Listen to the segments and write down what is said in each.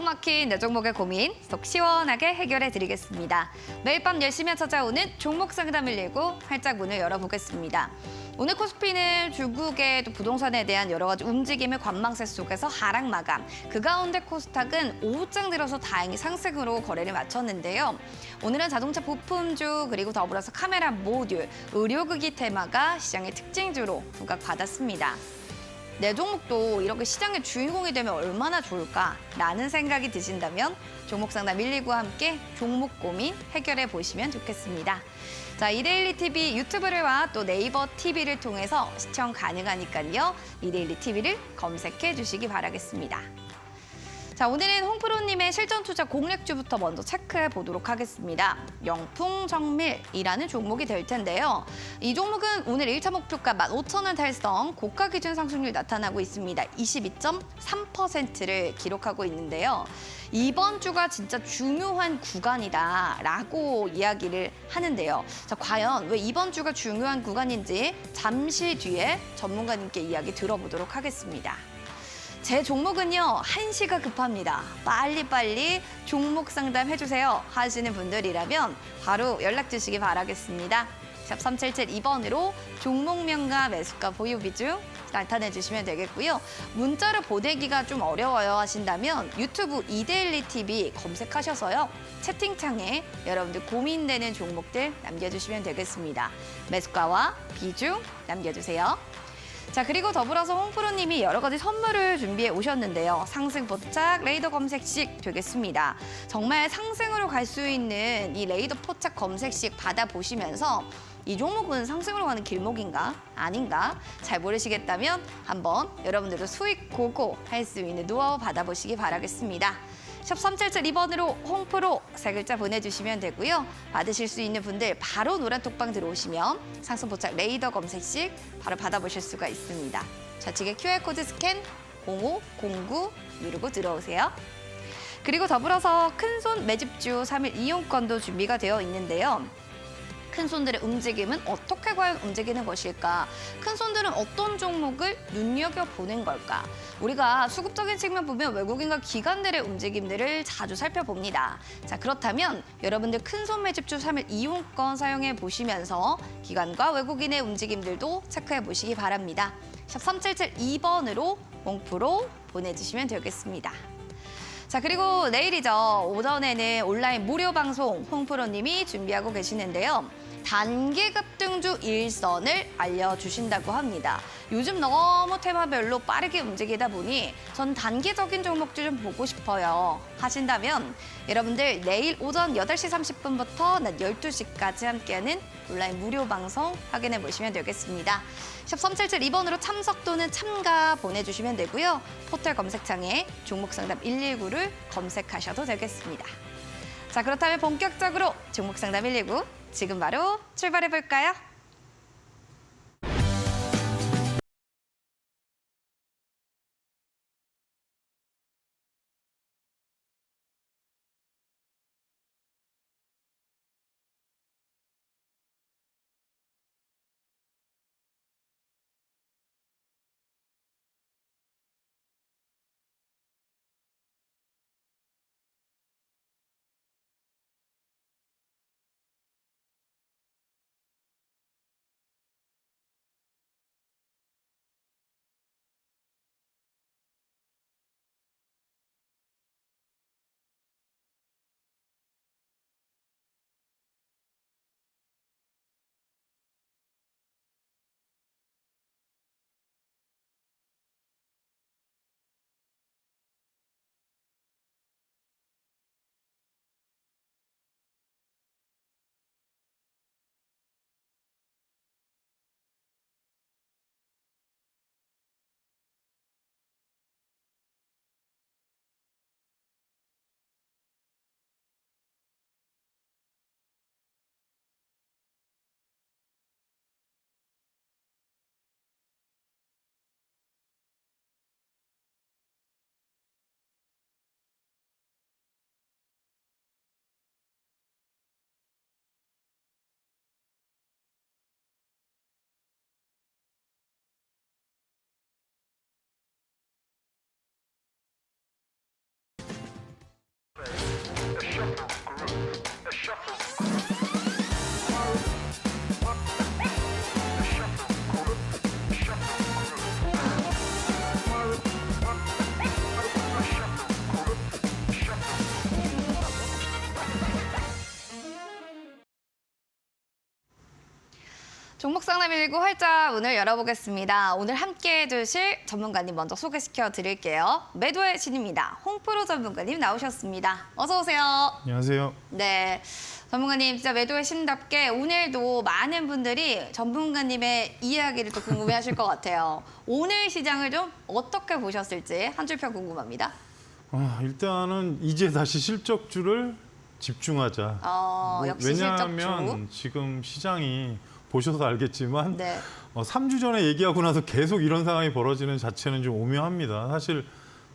꽉 막힌 내 종목의 고민 속 시원하게 해결해 드리겠습니다. 매일 밤 10시면 찾아오는 종목 상담 119 활짝 문을 열어보겠습니다. 오늘 코스피는 중국의 또 부동산에 대한 여러 가지 움직임의 관망세 속에서 하락 마감. 그 가운데 코스닥은 오후장 들어서 다행히 상승으로 거래를 마쳤는데요. 오늘은 자동차 부품주 그리고 더불어서 카메라 모듈, 의료기기 테마가 시장의 특징주로 부각받았습니다. 내 종목도 이렇게 시장의 주인공이 되면 얼마나 좋을까라는 생각이 드신다면 종목 상담 119와 함께 종목 고민 해결해 보시면 좋겠습니다. 자, 이데일리 TV 유튜브를와 또 네이버 TV를 통해서 시청 가능하니까요. 이데일리 TV를 검색해 주시기 바라겠습니다. 자, 오늘은 홍프로님의 실전 투자 공략주부터 먼저 체크해 보도록 하겠습니다. 영풍정밀이라는 종목이 될 텐데요. 이 종목은 오늘 1차 목표가 15,000원 달성, 고가 기준 상승률 나타나고 있습니다. 22.3%를 기록하고 있는데요. 이번 주가 진짜 중요한 구간이다라고 이야기를 하는데요. 자, 과연 왜 이번 주가 중요한 구간인지 잠시 뒤에 전문가님께 이야기 들어보도록 하겠습니다. 제 종목은요, 한시가 급합니다. 빨리빨리 종목 상담 해주세요 하시는 분들이라면 바로 연락 주시기 바라겠습니다. 샵 3772번으로 종목명과 매수가 보유 비중 나타내 주시면 되겠고요. 문자로 보내기가 좀 어려워요 하신다면 유튜브 이데일리 TV 검색하셔서요. 채팅창에 여러분들 고민되는 종목들 남겨주시면 되겠습니다. 매수가와 비중 남겨주세요. 자, 그리고 더불어서 홍프로님이 여러 가지 선물을 준비해 오셨는데요. 상승 포착 레이더 검색식 되겠습니다. 정말 상승으로 갈 수 있는 이 레이더 포착 검색식 받아보시면서 이 종목은 상승으로 가는 길목인가? 아닌가? 잘 모르시겠다면 한번 여러분들도 수익 고고 할 수 있는 노하우 받아보시기 바라겠습니다. 샵 3772번으로 홍프로 세 글자 보내주시면 되고요. 받으실 수 있는 분들 바로 노란 톡방 들어오시면 상승 포착 레이더 검색식 바로 받아보실 수가 있습니다. 좌측에 QR코드 스캔 0509 누르고 들어오세요. 그리고 더불어서 큰손 매집주 3일 이용권도 준비가 되어 있는데요. 큰 손들의 움직임은 어떻게 과연 움직이는 것일까? 큰 손들은 어떤 종목을 눈여겨보는 걸까? 우리가 수급적인 측면 보면 외국인과 기관들의 움직임들을 자주 살펴봅니다. 자, 그렇다면 여러분들 큰손 매집주 3일 이용권 사용해 보시면서 기관과 외국인의 움직임들도 체크해 보시기 바랍니다. 샵 3772번으로 홍프로 보내주시면 되겠습니다. 자, 그리고 내일이죠. 오전에는 온라인 무료 방송 홍프로님이 준비하고 계시는데요. 단기 급등주 일선을 알려주신다고 합니다. 요즘 너무 테마별로 빠르게 움직이다 보니 전 단기적인 종목들 좀 보고 싶어요 하신다면 여러분들 내일 오전 8시 30분부터 낮 12시까지 함께하는 온라인 무료 방송 확인해 보시면 되겠습니다. 샵 3772번으로 참석 또는 참가 보내주시면 되고요. 포털 검색창에 종목 상담 119를 검색하셔도 되겠습니다. 자, 그렇다면 본격적으로 종목 상담 119 지금 바로 출발해 볼까요? 종목 상담 119 활짝 문을 열어보겠습니다. 오늘 함께해 주실 전문가님 먼저 소개시켜 드릴게요. 매도의 신입니다. 홍프로 전문가님 나오셨습니다. 어서 오세요. 안녕하세요. 네, 전문가님 진짜 매도의 신답게 오늘도 많은 분들이 전문가님의 이야기를 또 궁금해하실 것 같아요. 오늘 시장을 좀 어떻게 보셨을지 한 줄평 궁금합니다. 일단은 이제 다시 실적주를 집중하자. 역시 실적주. 왜냐하면 지금 시장이 보셔서 알겠지만 네. 3주 전에 얘기하고 나서 계속 이런 상황이 벌어지는 자체는 좀 오묘합니다. 사실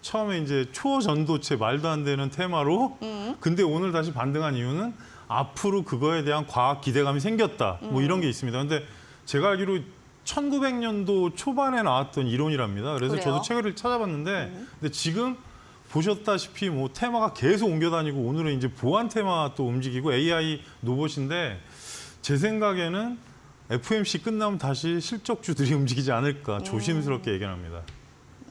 처음에 이제 초전도체 말도 안 되는 테마로 근데 오늘 다시 반등한 이유는 앞으로 그거에 대한 과학 기대감이 생겼다. 뭐 이런 게 있습니다. 근데 제가 알기로 1900년도 초반에 나왔던 이론이랍니다. 그래서 그래요? 저도 책을 찾아봤는데 근데 지금 보셨다시피 뭐 테마가 계속 옮겨다니고 오늘은 이제 보안 테마 또 움직이고 AI 로봇인데 제 생각에는 FOMC 끝나면 다시 실적주들이 움직이지 않을까 조심스럽게 예견합니다.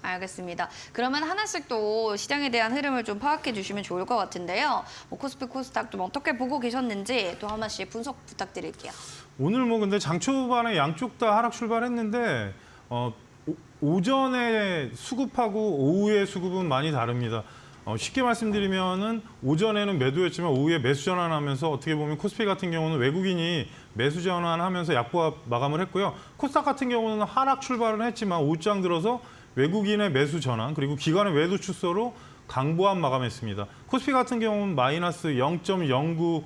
알겠습니다. 그러면 하나씩 또 시장에 대한 흐름을 좀 파악해 주시면 좋을 것 같은데요. 뭐 코스피, 코스닥 좀 어떻게 보고 계셨는지 또 한 번씩 분석 부탁드릴게요. 오늘 뭐 근데 장 초반에 양쪽 다 하락 출발했는데 오전에 수급하고 오후에 수급은 많이 다릅니다. 쉽게 말씀드리면은 오전에는 매도였지만 오후에 매수 전환하면서 어떻게 보면 코스피 같은 경우는 외국인이 매수 전환하면서 약보합 마감을 했고요. 코스닥 같은 경우는 하락 출발은 했지만 오후장 들어서 외국인의 매수 전환 그리고 기관의 매도 축소로 강보합 마감했습니다. 코스피 같은 경우는 마이너스 0.09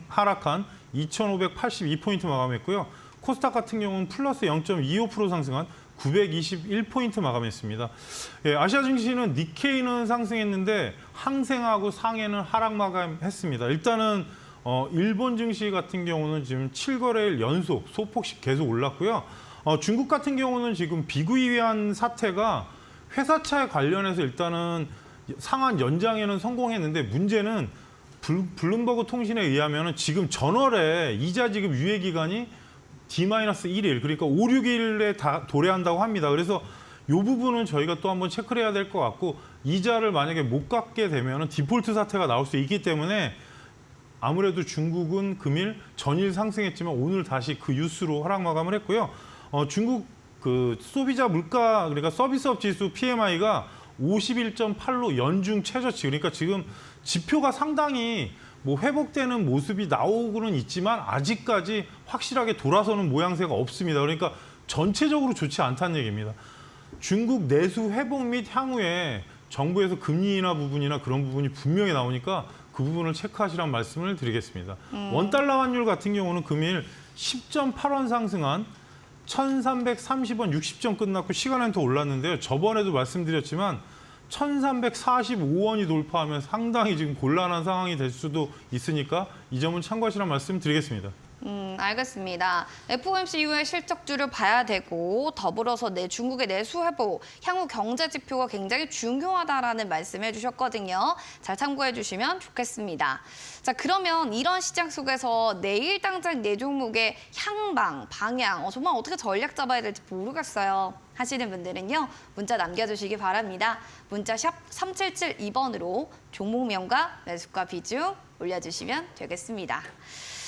하락한 2,582포인트 마감했고요. 코스닥 같은 경우는 플러스 0.25% 상승한 921포인트 마감했습니다. 예, 아시아 증시는 니케이는 상승했는데 항생하고 상해는 하락 마감했습니다. 일단은 일본 증시 같은 경우는 지금 7거래일 연속 소폭씩 계속 올랐고요. 중국 같은 경우는 지금 비구이한 사태가 회사차에 관련해서 일단은 상한 연장에는 성공했는데 문제는 블룸버그 통신에 의하면 지금 전월에 이자 지급 유예 기간이 D-1일 그러니까 5, 6일에 다 도래한다고 합니다. 그래서 이 부분은 저희가 또 한번 체크를 해야 될 것 같고 이자를 만약에 못 갚게 되면 디폴트 사태가 나올 수 있기 때문에 아무래도 중국은 금일 전일 상승했지만 오늘 다시 그 뉴스로 하락 마감을 했고요. 중국 그 소비자 물가 그러니까 서비스업 지수 PMI가 51.8로 연중 최저치 그러니까 지금 지표가 상당히 뭐 회복되는 모습이 나오고는 있지만 아직까지 확실하게 돌아서는 모양새가 없습니다. 그러니까 전체적으로 좋지 않다는 얘기입니다. 중국 내수 회복 및 향후에 정부에서 금리 인하 부분이나 그런 부분이 분명히 나오니까 그 부분을 체크하시라는 말씀을 드리겠습니다. 원달러 환율 같은 경우는 금일 10.8원 상승한 1,330원 60점 끝났고 시간은 더 올랐는데요. 저번에도 말씀드렸지만 1,345원이 돌파하면 상당히 지금 곤란한 상황이 될 수도 있으니까 이 점은 참고하시라는 말씀 드리겠습니다. 알겠습니다. FOMC 이후에 실적주를 봐야 되고 더불어서 중국의 내수 회복, 향후 경제 지표가 굉장히 중요하다라는 말씀해 주셨거든요. 잘 참고해 주시면 좋겠습니다. 자, 그러면 이런 시장 속에서 내일 당장 내 종목의 향방, 방향, 정말 어떻게 전략 잡아야 될지 모르겠어요 하시는 분들은요. 문자 남겨주시기 바랍니다. 문자 샵 3772번으로 종목명과 매수가 비중 올려주시면 되겠습니다.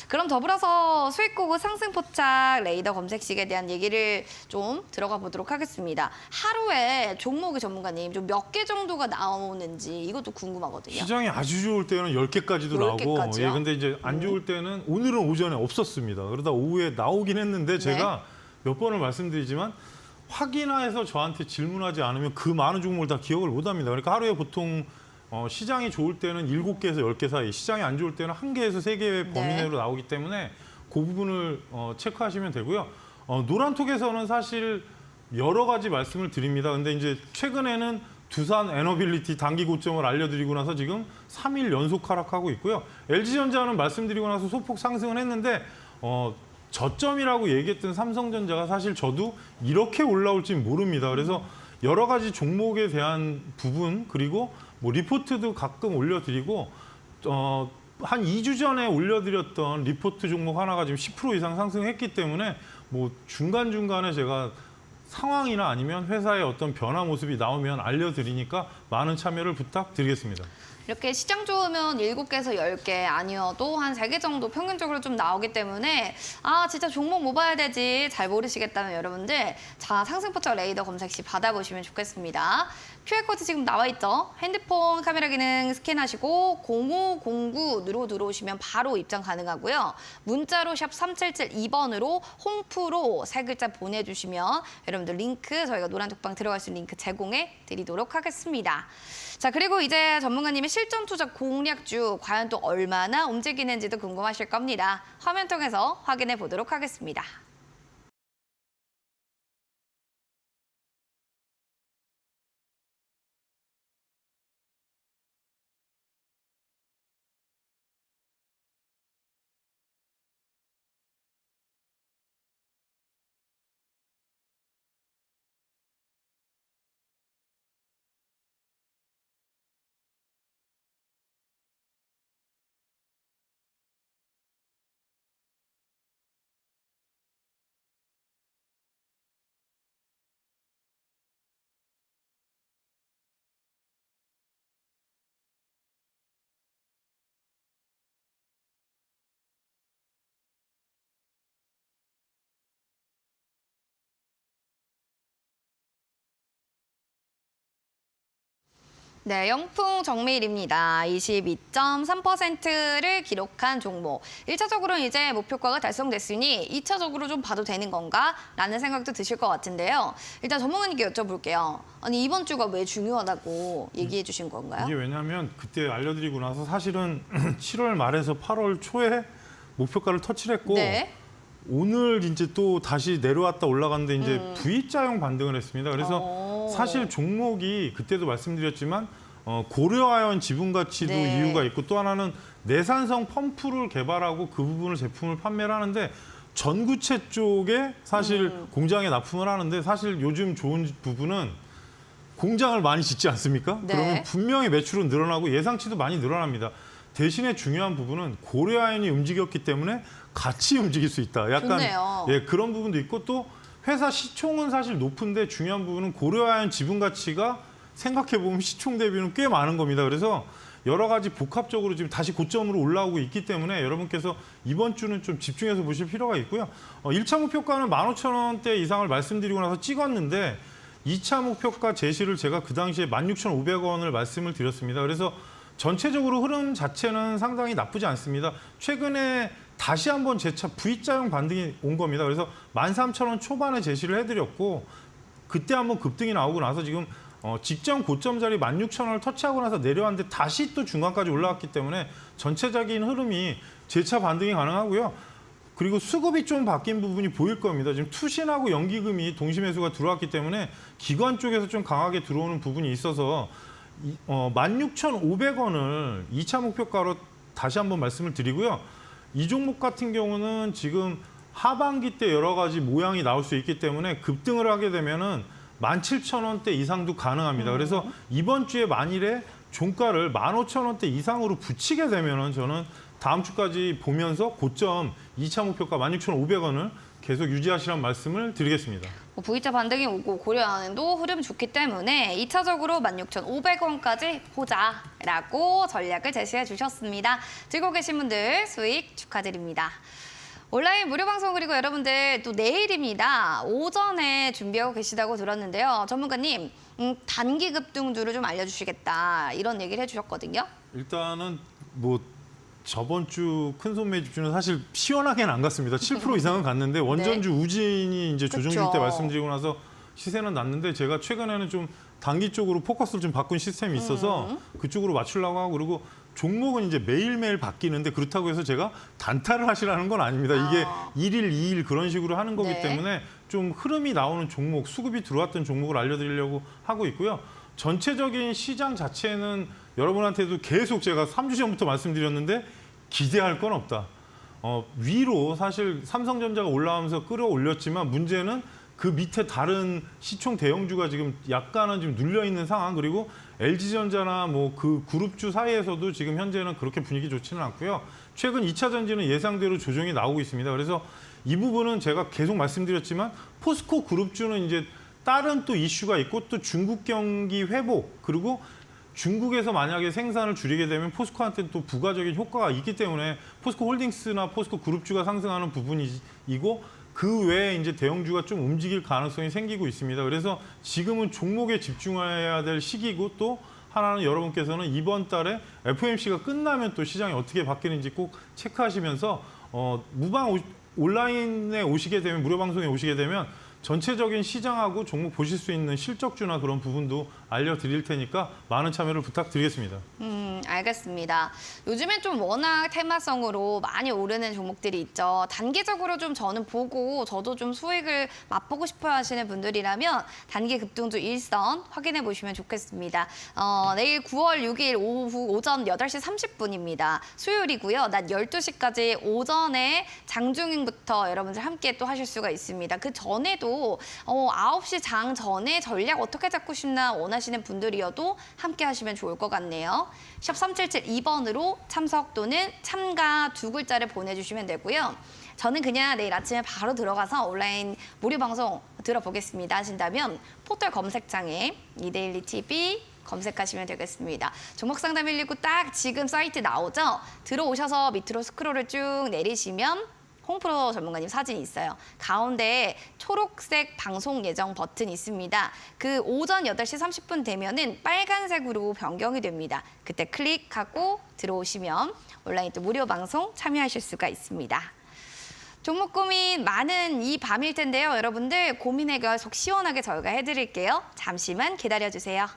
그럼 더불어서 수익고급 상승포착 레이더 검색식에 대한 얘기를 좀 들어가 보도록 하겠습니다. 하루에 종목의 전문가님 좀 몇 개 정도가 나오는지 이것도 궁금하거든요. 시장이 아주 좋을 때는 10개까지도 10개까지요? 나오고 예, 근데 이제 안 좋을 때는 오늘은 오전에 없었습니다. 그러다 오후에 나오긴 했는데 제가 몇 번을 말씀드리지만 확인해서 저한테 질문하지 않으면 그 많은 종목을 다 기억을 못 합니다. 그러니까 하루에 보통 시장이 좋을 때는 7개에서 10개 사이, 시장이 안 좋을 때는 1개에서 3개의 범위 내로 나오기 때문에 그 부분을 체크하시면 되고요. 노란톡에서는 사실 여러 가지 말씀을 드립니다. 근데 이제 최근에는 두산 에너빌리티 단기 고점을 알려드리고 나서 지금 3일 연속 하락하고 있고요. LG전자는 말씀드리고 나서 소폭 상승을 했는데 저점이라고 얘기했던 삼성전자가 사실 저도 이렇게 올라올지 모릅니다. 그래서 여러 가지 종목에 대한 부분 그리고 뭐 리포트도 가끔 올려드리고 한 2주 전에 올려드렸던 리포트 종목 하나가 지금 10% 이상 상승했기 때문에 뭐 중간중간에 제가 상황이나 아니면 회사의 어떤 변화 모습이 나오면 알려드리니까 많은 참여를 부탁드리겠습니다. 이렇게 시장 좋으면 7개에서 10개 아니어도 한 3개 정도 평균적으로 좀 나오기 때문에 아 진짜 종목 뭐 봐야 되지 잘 모르시겠다면 여러분들 자 상승포착 레이더 검색 시 받아보시면 좋겠습니다. QR코드 지금 나와 있죠? 핸드폰 카메라 기능 스캔하시고 0509으로 들어오시면 바로 입장 가능하고요. 문자로 샵 3772번으로 홈프로 3글자 보내주시면 여러분들 링크 저희가 노란톡방 들어갈 수 있는 링크 제공해 드리도록 하겠습니다. 자 그리고 이제 전문가님의 실전 투자 공략주 과연 또 얼마나 움직이는지도 궁금하실 겁니다. 화면 통해서 확인해 보도록 하겠습니다. 네, 영풍 정밀입니다. 22.3%를 기록한 종목. 1차적으로는 이제 목표가가 달성됐으니 2차적으로 좀 봐도 되는 건가? 라는 생각도 드실 것 같은데요. 일단 전문가님께 여쭤볼게요. 아니 이번 주가 왜 중요하다고 얘기해 주신 건가요? 이게 왜냐하면 그때 알려드리고 나서 사실은 7월 말에서 8월 초에 목표가를 터치를 했고 네. 오늘 이제 또 다시 내려왔다 올라갔는데 이제 V자형 반등을 했습니다. 그래서 사실 종목이 그때도 말씀드렸지만 고려아연 지분 가치도 네. 이유가 있고 또 하나는 내산성 펌프를 개발하고 그 부분을 제품을 판매를 하는데 전구체 쪽에 사실 공장에 납품을 하는데 사실 요즘 좋은 부분은 공장을 많이 짓지 않습니까? 네. 그러면 분명히 매출은 늘어나고 예상치도 많이 늘어납니다. 대신에 중요한 부분은 고려아연이 움직였기 때문에 같이 움직일 수 있다. 약간 좋네요. 예, 그런 부분도 있고 또 회사 시총은 사실 높은데 중요한 부분은 고려아연 지분 가치가 생각해 보면 시총 대비는 꽤 많은 겁니다. 그래서 여러 가지 복합적으로 지금 다시 고점으로 올라오고 있기 때문에 여러분께서 이번 주는 좀 집중해서 보실 필요가 있고요. 1차 목표가는 15,000원대 이상을 말씀드리고 나서 찍었는데 2차 목표가 제시를 제가 그 당시에 16,500원을 말씀을 드렸습니다. 그래서 전체적으로 흐름 자체는 상당히 나쁘지 않습니다. 최근에 다시 한번 재차 V자형 반등이 온 겁니다. 그래서 13,000원 초반에 제시를 해드렸고 그때 한번 급등이 나오고 나서 지금 직전 고점 자리 16,000원을 터치하고 나서 내려왔는데 다시 또 중간까지 올라왔기 때문에 전체적인 흐름이 재차 반등이 가능하고요. 그리고 수급이 좀 바뀐 부분이 보일 겁니다. 지금 투신하고 연기금이 동시매수가 들어왔기 때문에 기관 쪽에서 좀 강하게 들어오는 부분이 있어서 16,500원을 2차 목표가로 다시 한번 말씀을 드리고요. 이 종목 같은 경우는 지금 하반기 때 여러 가지 모양이 나올 수 있기 때문에 급등을 하게 되면은 17,000원대 이상도 가능합니다. 그래서 이번 주에 만일에 종가를 15,000원대 이상으로 붙이게 되면은 저는 다음 주까지 보면서 고점 2차 목표가 16,500원을 계속 유지하시라는 말씀을 드리겠습니다. V자 반등이 오고 고려아연도 흐름 좋기 때문에 2차적으로 16,500원까지 보자라고 전략을 제시해 주셨습니다. 들고 계신 분들 수익 축하드립니다. 온라인 무료 방송 그리고 여러분들 또 내일입니다. 오전에 준비하고 계시다고 들었는데요. 전문가님 단기 급등주를 좀 알려주시겠다 이런 얘기를 해주셨거든요. 일단은 뭐 저번 주 큰손 매집주는 사실 시원하게는 안 갔습니다. 7% 이상은 갔는데 원전주 우진이 이제 조정일 때 그쵸. 말씀드리고 나서 시세는 났는데 제가 최근에는 좀 단기 쪽으로 포커스를 좀 바꾼 시스템이 있어서 그쪽으로 맞추려고 하고 그리고 종목은 이제 매일매일 바뀌는데 그렇다고 해서 제가 단타를 하시라는 건 아닙니다. 이게 1일, 2일 그런 식으로 하는 거기 네. 때문에 좀 흐름이 나오는 종목, 수급이 들어왔던 종목을 알려드리려고 하고 있고요. 전체적인 시장 자체는 여러분한테도 계속 제가 3주 전부터 말씀드렸는데 기대할 건 없다. 위로 사실 삼성전자가 올라오면서 끌어올렸지만 문제는 그 밑에 다른 시총 대형주가 지금 약간은 지금 눌려 있는 상황 그리고 LG전자나 뭐 그 그룹주 사이에서도 지금 현재는 그렇게 분위기 좋지는 않고요. 최근 2차 전지는 예상대로 조정이 나오고 있습니다. 그래서 이 부분은 제가 계속 말씀드렸지만 포스코 그룹주는 이제 다른 또 이슈가 있고 또 중국 경기 회복 그리고 중국에서 만약에 생산을 줄이게 되면 포스코한테 또 부가적인 효과가 있기 때문에 포스코 홀딩스나 포스코 그룹주가 상승하는 부분이고 그 외에 이제 대형주가 좀 움직일 가능성이 생기고 있습니다. 그래서 지금은 종목에 집중해야 될 시기고 또 하나는 여러분께서는 이번 달에 FOMC가 끝나면 또 시장이 어떻게 바뀌는지 꼭 체크하시면서 온라인에 오시게 되면 무료 방송에 오시게 되면 전체적인 시장하고 종목 보실 수 있는 실적주나 그런 부분도 알려드릴 테니까 많은 참여를 부탁드리겠습니다. 알겠습니다. 요즘엔 좀 워낙 테마성으로 많이 오르는 종목들이 있죠. 단기적으로 좀 저는 보고 저도 좀 수익을 맛보고 싶어 하시는 분들이라면 단기 급등주 일선 확인해 보시면 좋겠습니다. 내일 9월 6일 오전 8시 30분입니다. 수요일이고요. 낮 12시까지 오전에 장중인부터 여러분들 함께 또 하실 수가 있습니다. 그 전에도 9시 장 전에 전략 어떻게 잡고 싶나 원하시는 분들이어도 함께 하시면 좋을 것 같네요. 샵 3772번으로 참석 또는 참가 두 글자를 보내주시면 되고요. 저는 그냥 내일 아침에 바로 들어가서 온라인 무료 방송 들어보겠습니다 하신다면 포털 검색창에 이데일리 TV 검색하시면 되겠습니다. 종목 상담 119 딱 지금 사이트 나오죠? 들어오셔서 밑으로 스크롤을 쭉 내리시면 홍프로 전문가님 사진이 있어요. 가운데 초록색 방송 예정 버튼이 있습니다. 그 오전 8시 30분 되면은 빨간색으로 변경이 됩니다. 그때 클릭하고 들어오시면 온라인 또 무료 방송 참여하실 수가 있습니다. 종목 고민 많은 이 밤일 텐데요. 여러분들 고민 해결 속 시원하게 저희가 해드릴게요. 잠시만 기다려주세요.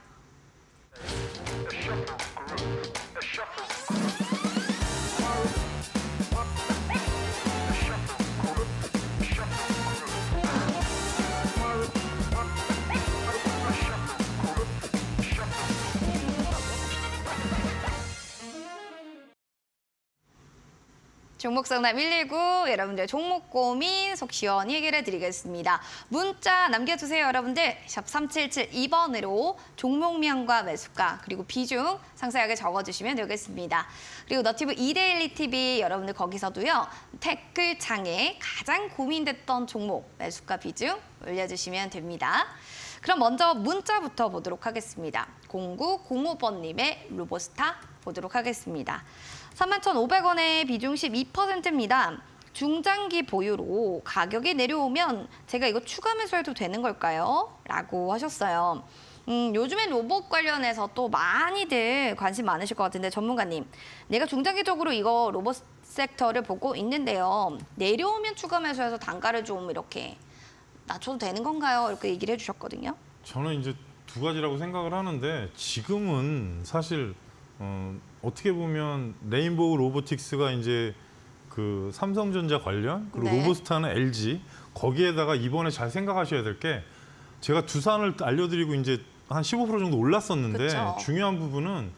종목 상담 119 여러분들 종목 고민 속 시원히 해결해 드리겠습니다. 문자 남겨주세요 여러분들. 샵 3772번으로 종목명과 매수가 그리고 비중 상세하게 적어주시면 되겠습니다. 그리고 너티브 이데일리 TV 여러분들 거기서도요. 댓글창에 가장 고민됐던 종목 매수가 비중 올려주시면 됩니다. 그럼 먼저 문자부터 보도록 하겠습니다. 0905번님의 로보스타 보도록 하겠습니다. 31,500원에 비중 12%입니다. 중장기 보유로 가격이 내려오면 제가 이거 추가 매수해도 되는 걸까요? 라고 하셨어요. 요즘엔 로봇 관련해서 또 많이들 관심 많으실 것 같은데 전문가님, 내가 중장기적으로 이거 로봇 섹터를 보고 있는데요. 내려오면 추가 매수해서 단가를 좀 이렇게 낮춰도 되는 건가요? 이렇게 얘기를 해주셨거든요. 저는 이제 두 가지라고 생각을 하는데 지금은 사실 어떻게 보면 레인보우 로보틱스가 이제 그 삼성전자 관련 그리고 네. 로보스타는 LG 거기에다가 이번에 잘 생각하셔야 될 게 제가 두산을 알려드리고 이제 한 15% 정도 올랐었는데 그쵸. 중요한 부분은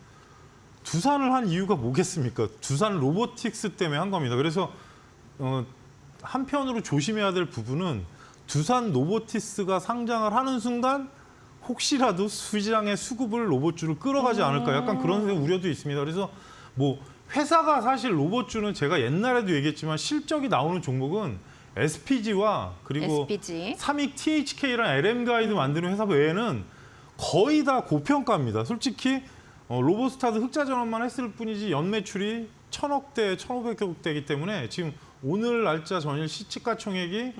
두산을 한 이유가 뭐겠습니까? 두산 로보틱스 때문에 한 겁니다. 그래서 한편으로 조심해야 될 부분은 두산 로보틱스가 상장을 하는 순간 혹시라도 시장의 수급을 로봇주를 끌어가지 않을까 약간 그런 우려도 있습니다. 그래서 뭐 회사가 사실 로봇주는 제가 옛날에도 얘기했지만 실적이 나오는 종목은 SPG와 그리고 SPG. 삼익 THK랑 LM 가이드 만드는 회사 외에는 거의 다 고평가입니다. 솔직히 로보스타도 흑자 전환만 했을 뿐이지 연매출이 1,000억대, 1,500억대이기 때문에 지금 오늘 날짜 전일 시가총액이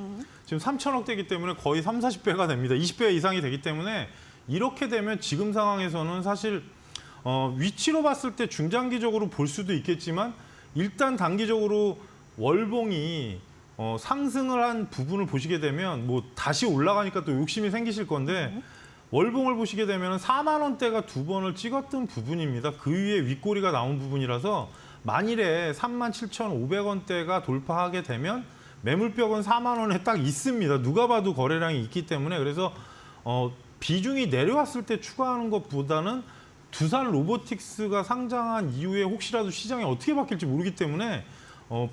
지금 3,000억대이기 때문에 거의 30-40배가 됩니다. 20배 이상이 되기 때문에 이렇게 되면 지금 상황에서는 사실 위치로 봤을 때 중장기적으로 볼 수도 있겠지만 일단 단기적으로 월봉이 상승을 한 부분을 보시게 되면 뭐 다시 올라가니까 또 욕심이 생기실 건데 월봉을 보시게 되면 4만 원대가 두 번을 찍었던 부분입니다. 그 위에 윗꼬리가 나온 부분이라서 만일에 37,500원대가 돌파하게 되면 매물벽은 4만 원에 딱 있습니다. 누가 봐도 거래량이 있기 때문에 그래서 비중이 내려왔을 때 추가하는 것보다는 두산 로보틱스가 상장한 이후에 혹시라도 시장이 어떻게 바뀔지 모르기 때문에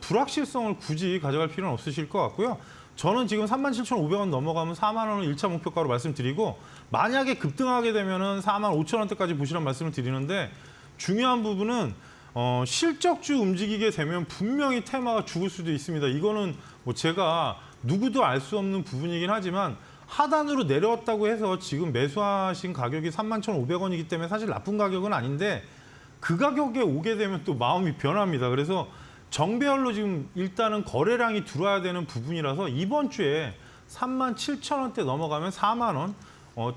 불확실성을 굳이 가져갈 필요는 없으실 것 같고요. 저는 지금 37,500원 넘어가면 4만 원을 1차 목표가로 말씀드리고 만약에 급등하게 되면은 4만 5천 원대까지 보시라는 말씀을 드리는데 중요한 부분은 실적주 움직이게 되면 분명히 테마가 죽을 수도 있습니다. 이거는 뭐 제가 누구도 알 수 없는 부분이긴 하지만 하단으로 내려왔다고 해서 지금 매수하신 가격이 31,500원이기 때문에 사실 나쁜 가격은 아닌데 그 가격에 오게 되면 또 마음이 변합니다. 그래서 정배열로 지금 일단은 거래량이 들어와야 되는 부분이라서 이번 주에 37,000원대 넘어가면 4만 원,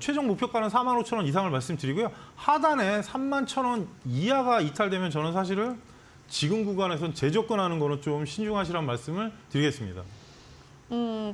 최종 목표가는 45,000원 이상을 말씀드리고요. 하단에 31,000원 이하가 이탈되면 저는 사실은 지금 구간에선 재접근하는 거는 좀 신중하시란 말씀을 드리겠습니다.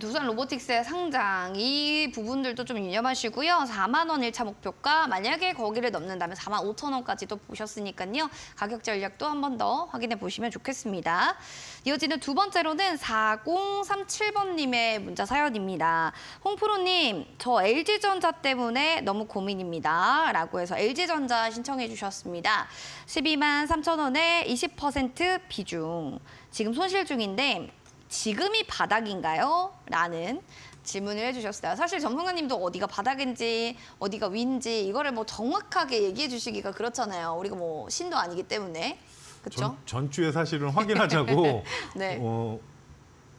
두산 로보틱스의 상장 이 부분들도 좀 유념하시고요. 4만 원 1차 목표가 만약에 거기를 넘는다면 4만 5천 원까지도 보셨으니까요. 가격 전략도 한 번 더 확인해 보시면 좋겠습니다. 이어지는 두 번째로는 4037번님의 문자 사연입니다. 홍프로님, 저 LG전자 때문에 너무 고민입니다. 라고 해서 LG전자 신청해 주셨습니다. 12만 3천 원에 20% 비중. 지금 손실 중인데 지금이 바닥인가요? 라는 질문을 해주셨어요. 사실 전문가님도 어디가 바닥인지 어디가 위인지 이거를 뭐 정확하게 얘기해 주시기가 그렇잖아요. 우리가 뭐 신도 아니기 때문에. 그렇죠? 전주에 사실은 확인하자고 네.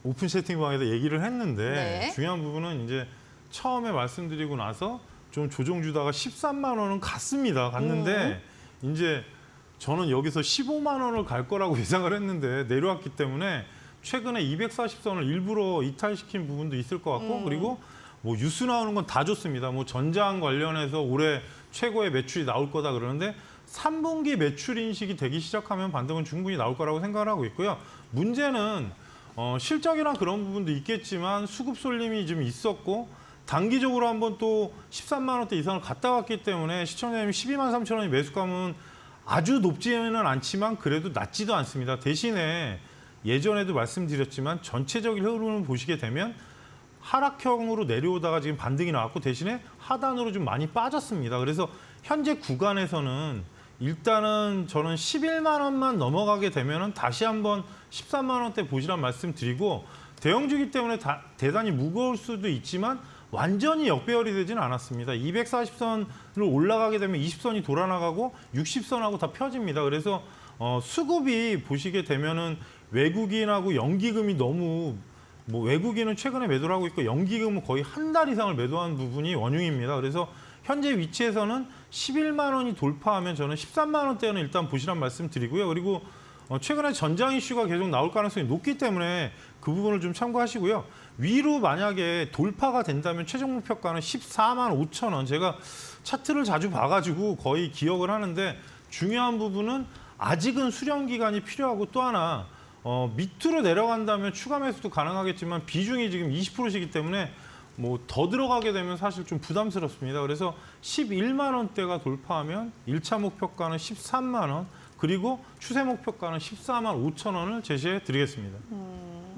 오픈 채팅방에서 얘기를 했는데 네. 중요한 부분은 이제 처음에 말씀드리고 나서 좀 조정 주다가 13만 원은 갔는데 이제 저는 여기서 15만 원을 갈 거라고 예상을 했는데 내려왔기 때문에 최근에 240선을 일부러 이탈시킨 부분도 있을 것 같고 그리고 뭐 뉴스 나오는 건 다 좋습니다. 뭐 전장 관련해서 올해 최고의 매출이 나올 거다 그러는데 3분기 매출 인식이 되기 시작하면 반등은 충분히 나올 거라고 생각을 하고 있고요. 문제는 실적이나 그런 부분도 있겠지만 수급 쏠림이 좀 있었고 단기적으로 한번 또 13만 원대 이상을 갔다 왔기 때문에 시청자님이 12만 3천 원이 매수감은 아주 높지는 않지만 그래도 낮지도 않습니다. 대신에 예전에도 말씀드렸지만 전체적인 흐름을 보시게 되면 하락형으로 내려오다가 지금 반등이 나왔고 대신에 하단으로 좀 많이 빠졌습니다. 그래서 현재 구간에서는 일단은 저는 11만 원만 넘어가게 되면은 다시 한번 13만 원대 보시란 말씀드리고 대형주기 때문에 대단히 무거울 수도 있지만 완전히 역배열이 되지는 않았습니다. 240선을 올라가게 되면 20선이 돌아나가고 60선하고 다 펴집니다. 그래서 수급이 보시게 되면은 외국인하고 연기금이 너무 외국인은 최근에 매도를 하고 있고 연기금은 거의 한 달 이상을 매도한 부분이 원흉입니다. 그래서 현재 위치에서는 11만 원이 돌파하면 저는 13만 원대는 일단 보시란 말씀 드리고요. 그리고 최근에 전장 이슈가 계속 나올 가능성이 높기 때문에 그 부분을 좀 참고하시고요. 위로 만약에 돌파가 된다면 최종 목표가는 14만 5천 원. 제가 차트를 자주 봐가지고 거의 기억을 하는데 중요한 부분은 아직은 수령 기간이 필요하고 또 하나 밑으로 내려간다면 추가 매수도 가능하겠지만 비중이 지금 20%시기 때문에 뭐 더 들어가게 되면 사실 좀 부담스럽습니다. 그래서 11만 원대가 돌파하면 1차 목표가는 13만 원 그리고 추세 목표가는 14만 5천 원을 제시해 드리겠습니다.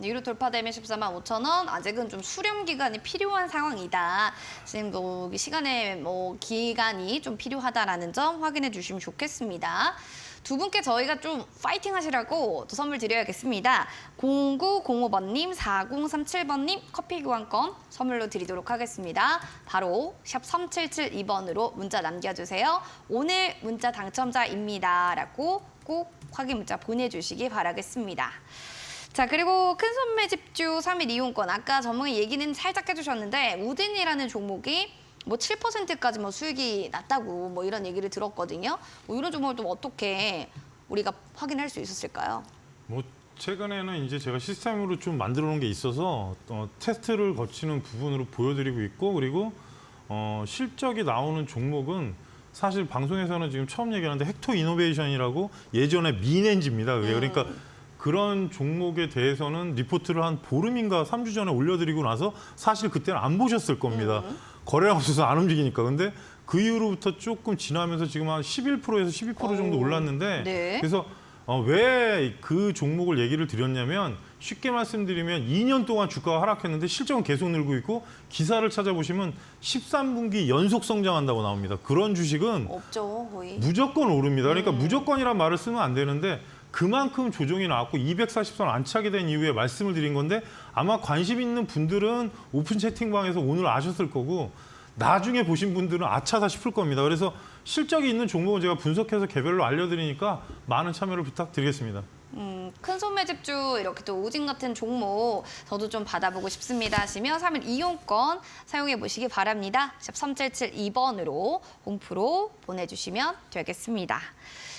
위로 돌파되면 14만 5천 원. 아직은 좀 수렴 기간이 필요한 상황이다. 지금 뭐 시간의 뭐 기간이 좀 필요하다라는 점 확인해 주시면 좋겠습니다. 두 분께 저희가 좀 파이팅 하시라고 또 선물 드려야겠습니다. 0905번님, 4037번님 커피 교환권 선물로 드리도록 하겠습니다. 바로 샵 3772번으로 문자 남겨주세요. 오늘 문자 당첨자입니다. 라고 꼭 확인 문자 보내주시기 바라겠습니다. 자, 그리고 큰손매 집주 3일 이용권. 아까 전문의 얘기는 살짝 해주셨는데 우딘이라는 종목이 뭐 7%까지 뭐 수익이 났다고 뭐 이런 얘기를 들었거든요. 뭐 이런 종목을 좀 어떻게 우리가 확인할 수 있었을까요? 뭐 최근에는 이제 제가 시스템으로 좀 만들어 놓은 게 있어서 테스트를 거치는 부분으로 보여드리고 있고 그리고 실적이 나오는 종목은 사실 방송에서는 지금 처음 얘기하는데 헥토 이노베이션이라고 예전에 미넨지입니다. 그러니까 그런 종목에 대해서는 리포트를 한 보름인가 3주 전에 올려드리고 나서 사실 그때는 안 보셨을 겁니다. 거래량 없어서 안 움직이니까. 근데 그 이후로부터 조금 지나면서 지금 한 11%에서 12% 정도 올랐는데 네. 그래서 왜 그 종목을 얘기를 드렸냐면 쉽게 말씀드리면 2년 동안 주가가 하락했는데 실적은 계속 늘고 있고 기사를 찾아보시면 13분기 연속 성장한다고 나옵니다. 그런 주식은 없죠, 거의. 무조건 오릅니다. 그러니까 무조건이란 말을 쓰면 안 되는데 그만큼 조정이 나왔고 240선 안착이 된 이후에 말씀을 드린 건데 아마 관심 있는 분들은 오픈 채팅방에서 오늘 아셨을 거고 나중에 보신 분들은 아차다 싶을 겁니다. 그래서 실적이 있는 종목은 제가 분석해서 개별로 알려드리니까 많은 참여를 부탁드리겠습니다. 큰 손 매집주 이렇게 또 오징 같은 종목 저도 좀 받아보고 싶습니다 하시면 3일 이용권 사용해 보시기 바랍니다. 샵 3772번으로 홍프로 보내주시면 되겠습니다.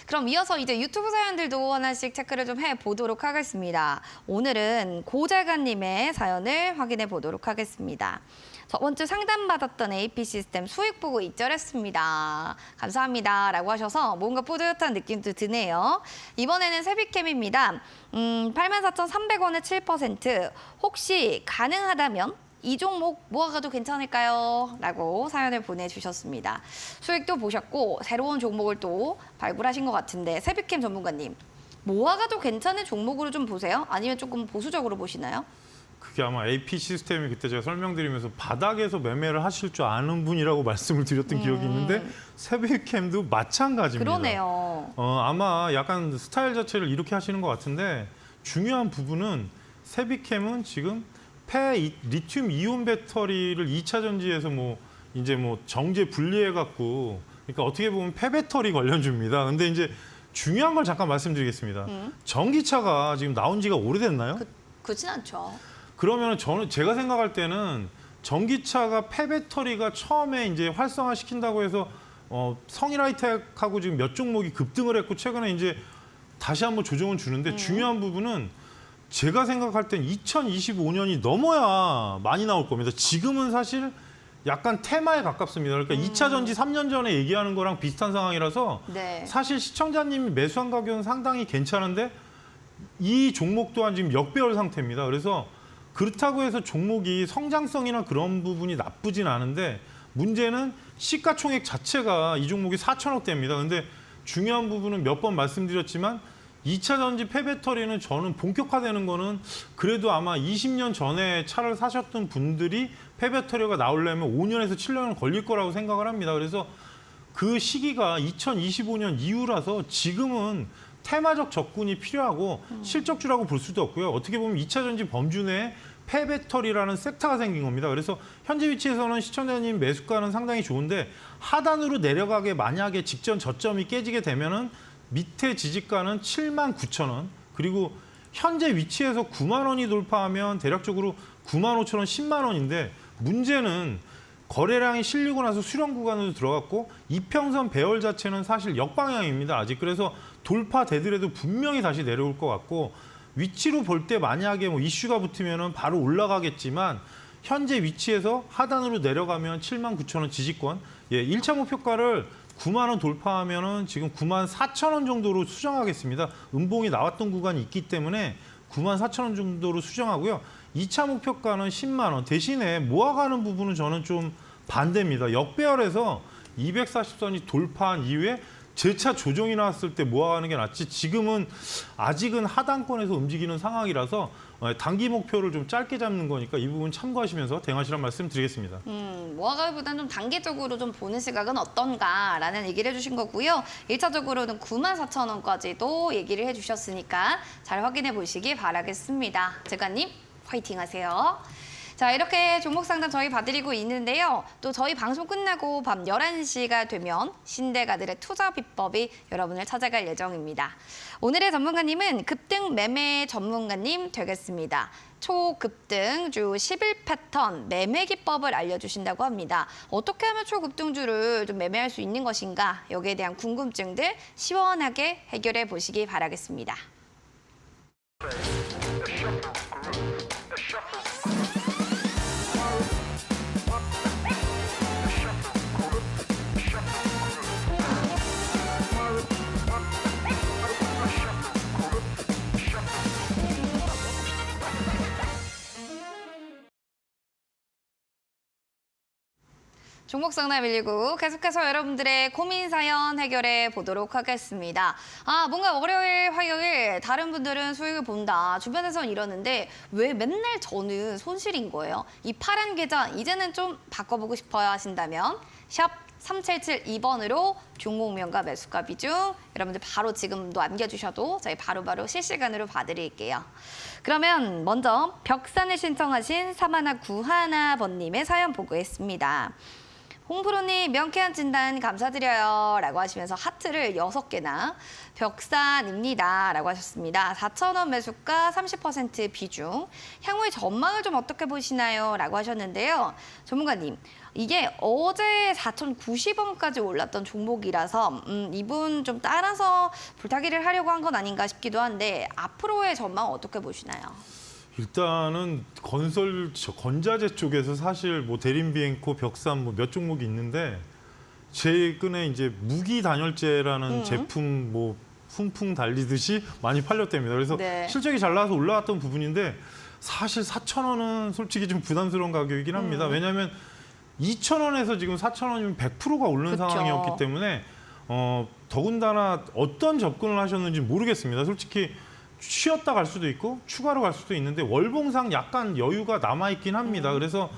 그럼 이어서 이제 유튜브 사연들도 하나씩 체크를 좀 해보도록 하겠습니다. 오늘은 고재관님의 사연을 확인해 보도록 하겠습니다. 저번 주 상담받았던 AP 시스템 수익 보고 입절했습니다. 감사합니다. 라고 하셔서 뭔가 뿌듯한 느낌도 드네요. 이번에는 세비캠입니다. 84,300원에 7%. 혹시 가능하다면 이 종목 모아가도 괜찮을까요? 라고 사연을 보내주셨습니다. 수익도 보셨고 새로운 종목을 또 발굴하신 것 같은데 세비캠 전문가님, 모아가도 괜찮은 종목으로 좀 보세요? 아니면 조금 보수적으로 보시나요? 그게 아마 AP 시스템이 그때 제가 설명드리면서 바닥에서 매매를 하실 줄 아는 분이라고 말씀을 드렸던 기억이 있는데 세비캠도 마찬가지입니다. 그러네요. 아마 약간 스타일 자체를 이렇게 하시는 것 같은데 중요한 부분은 세비캠은 지금 리튬 이온 배터리를 2차 전지에서 이제 정제 분리해 갖고 그러니까 어떻게 보면 폐배터리 관련주입니다. 근데 이제 중요한 걸 잠깐 말씀드리겠습니다. 전기차가 지금 나온 지가 오래됐나요? 그렇진 않죠. 그러면 제가 생각할 때는 전기차가 폐배터리가 처음에 이제 활성화 시킨다고 해서 성일하이텍하고 지금 몇 종목이 급등을 했고 최근에 이제 다시 한번 조정을 주는데 중요한 부분은 제가 생각할 땐 2025년이 넘어야 많이 나올 겁니다. 지금은 사실 약간 테마에 가깝습니다. 그러니까 2차 전지 3년 전에 얘기하는 거랑 비슷한 상황이라서 네. 사실 시청자님이 매수한 가격은 상당히 괜찮은데 이 종목 또한 지금 역배열 상태입니다. 그래서 그렇다고 해서 종목이 성장성이나 그런 부분이 나쁘진 않은데 문제는 시가총액 자체가 이 종목이 4천억대입니다. 근데 중요한 부분은 몇 번 말씀드렸지만 2차 전지 폐배터리는 저는 본격화되는 거는 그래도 아마 20년 전에 차를 사셨던 분들이 폐배터리가 나오려면 5년에서 7년은 걸릴 거라고 생각을 합니다. 그래서 그 시기가 2025년 이후라서 지금은 테마적 접근이 필요하고 실적주라고 볼 수도 없고요. 어떻게 보면 2차 전지 범주 내에 폐배터리라는 섹터가 생긴 겁니다. 그래서 현재 위치에서는 시청자님 매수가는 상당히 좋은데 하단으로 내려가게 만약에 직전 저점이 깨지게 되면은 밑에 지지가는 79,000원 그리고 현재 위치에서 9만 원이 돌파하면 대략적으로 9만 5천 원, 10만 원인데 문제는 거래량이 실리고 나서 수렴 구간으로 들어갔고 이평선 배열 자체는 사실 역방향입니다. 아직 그래서 돌파되더라도 분명히 다시 내려올 것 같고 위치로 볼 때 만약에 이슈가 붙으면 바로 올라가겠지만 현재 위치에서 하단으로 내려가면 79,000원 지지권 1차 목표가를 9만 원 돌파하면은 지금 9만 4천 원 정도로 수정하겠습니다. 음봉이 나왔던 구간이 있기 때문에 9만 4천 원 정도로 수정하고요. 2차 목표가는 10만 원. 대신에 모아가는 부분은 저는 좀 반대입니다. 역배열에서 240선이 돌파한 이후에 재차 조정이 나왔을 때 모아가는 게 낫지 지금은 아직은 하단권에서 움직이는 상황이라서 단기 목표를 좀 짧게 잡는 거니까 이 부분 참고하시면서 대응하시라는 말씀 드리겠습니다. 모아가기보다는 좀 단계적으로 좀 보는 시각은 어떤가라는 얘기를 해주신 거고요. 1차적으로는 94,000원까지도 얘기를 해주셨으니까 잘 확인해 보시기 바라겠습니다. 재관님 화이팅 하세요. 자, 이렇게 종목 상담 저희 봐드리고 있는데요. 또 저희 방송 끝나고 밤 11시가 되면 신대가들의 투자 비법이 여러분을 찾아갈 예정입니다. 오늘의 전문가님은 급등 매매 전문가님 되겠습니다. 초급등 주 10일 패턴 매매 기법을 알려주신다고 합니다. 어떻게 하면 초급등주를 좀 매매할 수 있는 것인가? 여기에 대한 궁금증들 시원하게 해결해 보시기 바라겠습니다. 종목 상담 119 계속해서 여러분들의 고민 사연 해결해 보도록 하겠습니다. 뭔가 월요일, 화요일 다른 분들은 수익을 본다. 주변에서는 이러는데 왜 맨날 저는 손실인 거예요? 이 파란 계좌 이제는 좀 바꿔보고 싶어요 하신다면 샵 3772번으로 종목명과 매수가 비중 여러분들 바로 지금도 남겨주셔도 저희 바로바로 실시간으로 봐드릴게요. 그러면 먼저 벽산을 신청하신 3191번님의 사연 보고했습니다. 홍프로님 명쾌한 진단 감사드려요 라고 하시면서 하트를 6개나 벽산입니다 라고 하셨습니다. 4,000원 매수가 30% 비중. 향후의 전망을 좀 어떻게 보시나요? 라고 하셨는데요. 전문가님, 이게 어제 4,090원까지 올랐던 종목이라서 이분 좀 따라서 불타기를 하려고 한 건 아닌가 싶기도 한데 앞으로의 전망 어떻게 보시나요? 일단은 건자재 쪽에서 사실 뭐 대림비행코, 벽산 뭐 몇 종목이 있는데 최근에 이제 무기 단열재라는 제품 뭐 훈풍 달리듯이 많이 팔렸답니다. 그래서 네. 실적이 잘 나와서 올라왔던 부분인데 사실 4,000원은 솔직히 좀 부담스러운 가격이긴 합니다. 왜냐하면 2,000원에서 지금 4,000원이면 100%가 오른 그쵸. 상황이었기 때문에 더군다나 어떤 접근을 하셨는지 모르겠습니다. 솔직히 쉬었다 갈 수도 있고 추가로 갈 수도 있는데 월봉상 약간 여유가 남아있긴 합니다. 그래서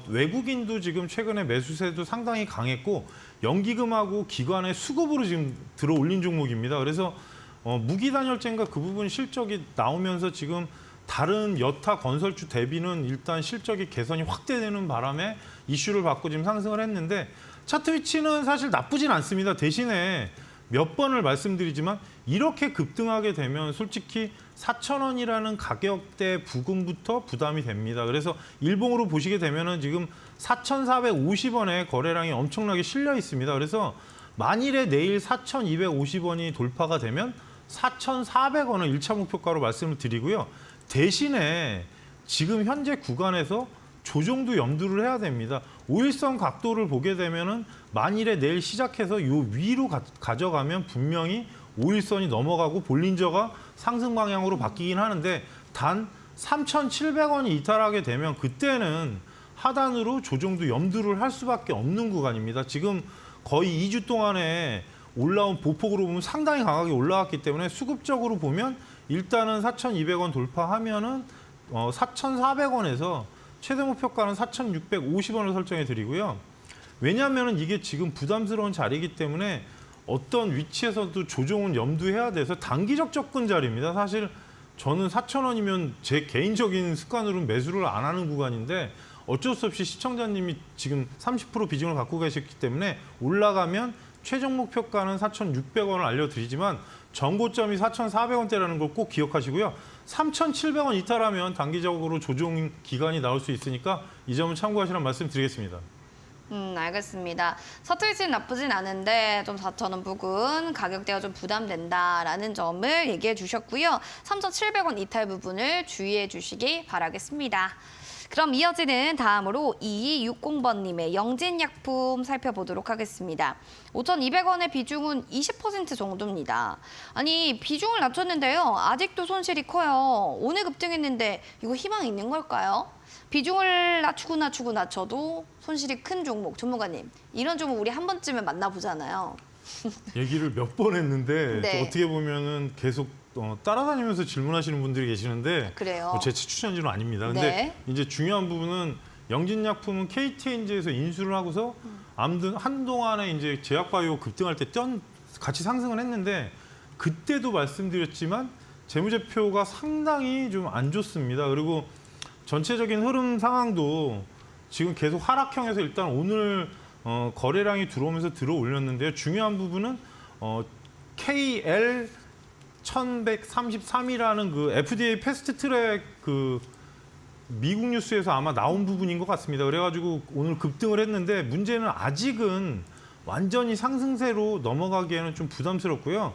외국인도 지금 최근에 매수세도 상당히 강했고 연기금하고 기관의 수급으로 지금 들어 올린 종목입니다. 그래서 무기단열재인가 그 부분 실적이 나오면서 지금 다른 여타 건설주 대비는 일단 실적이 개선이 확대되는 바람에 이슈를 받고 지금 상승을 했는데 차트 위치는 사실 나쁘진 않습니다. 대신에 몇 번을 말씀드리지만 이렇게 급등하게 되면 솔직히 4,000원이라는 가격대 부근부터 부담이 됩니다. 그래서 일봉으로 보시게 되면은 지금 4,450원에 거래량이 엄청나게 실려 있습니다. 그래서 만일에 내일 4,250원이 돌파가 되면 4,400원을 1차 목표가로 말씀을 드리고요. 대신에 지금 현재 구간에서 조정도 염두를 해야 됩니다. 5일선 각도를 보게 되면은 만일에 내일 시작해서 요 위로 가져가면 분명히 5일선이 넘어가고 볼린저가 상승 방향으로 바뀌긴 하는데 단 3,700원이 이탈하게 되면 그때는 하단으로 조정도 염두를 할 수밖에 없는 구간입니다. 지금 거의 2주 동안에 올라온 보폭으로 보면 상당히 강하게 올라왔기 때문에 수급적으로 보면 일단은 4,200원 돌파하면은 4,400원에서 최대 목표가는 4,650원을 설정해 드리고요. 왜냐하면 이게 지금 부담스러운 자리이기 때문에 어떤 위치에서도 조정은 염두해야 돼서 단기적 접근 자리입니다. 사실 저는 4,000원이면 제 개인적인 습관으로는 매수를 안 하는 구간인데 어쩔 수 없이 시청자님이 지금 30% 비중을 갖고 계셨기 때문에 올라가면 최종 목표가는 4,600원을 알려드리지만 전고점이 4,400원대라는 걸 꼭 기억하시고요. 3,700원 이탈하면 단기적으로 조정 기간이 나올 수 있으니까 이 점은 참고하시라는 말씀 드리겠습니다. 알겠습니다. 서투리지는 나쁘진 않은데 좀 4,000원 부근 가격대가 좀 부담된다라는 점을 얘기해 주셨고요. 3,700원 이탈 부분을 주의해 주시기 바라겠습니다. 그럼 이어지는 다음으로 2260번님의 영진약품 살펴보도록 하겠습니다. 5,200원의 비중은 20% 정도입니다. 아니 비중을 낮췄는데요. 아직도 손실이 커요. 오늘 급등했는데 이거 희망이 있는 걸까요? 비중을 낮춰도 손실이 큰 종목. 전문가님, 이런 종목 우리 한 번쯤은 만나보잖아요. 얘기를 몇 번 했는데 네. 또 어떻게 보면은 계속 따라다니면서 질문하시는 분들이 계시는데 그래요. 제 추천주는 아닙니다. 근데 네. 이제 중요한 부분은 영진약품은 KTNG에서 인수를 하고서 아무튼 한동안에 이제 제약바이오 급등할 때 같이 상승을 했는데 그때도 말씀드렸지만 재무제표가 상당히 좀 안 좋습니다. 그리고 전체적인 흐름 상황도 지금 계속 하락형에서 일단 오늘 거래량이 들어오면서 들어 올렸는데요. 중요한 부분은 KL 1133이라는 그 FDA 패스트 트랙 그 미국 뉴스에서 아마 나온 부분인 것 같습니다. 그래가지고 오늘 급등을 했는데 문제는 아직은 완전히 상승세로 넘어가기에는 좀 부담스럽고요.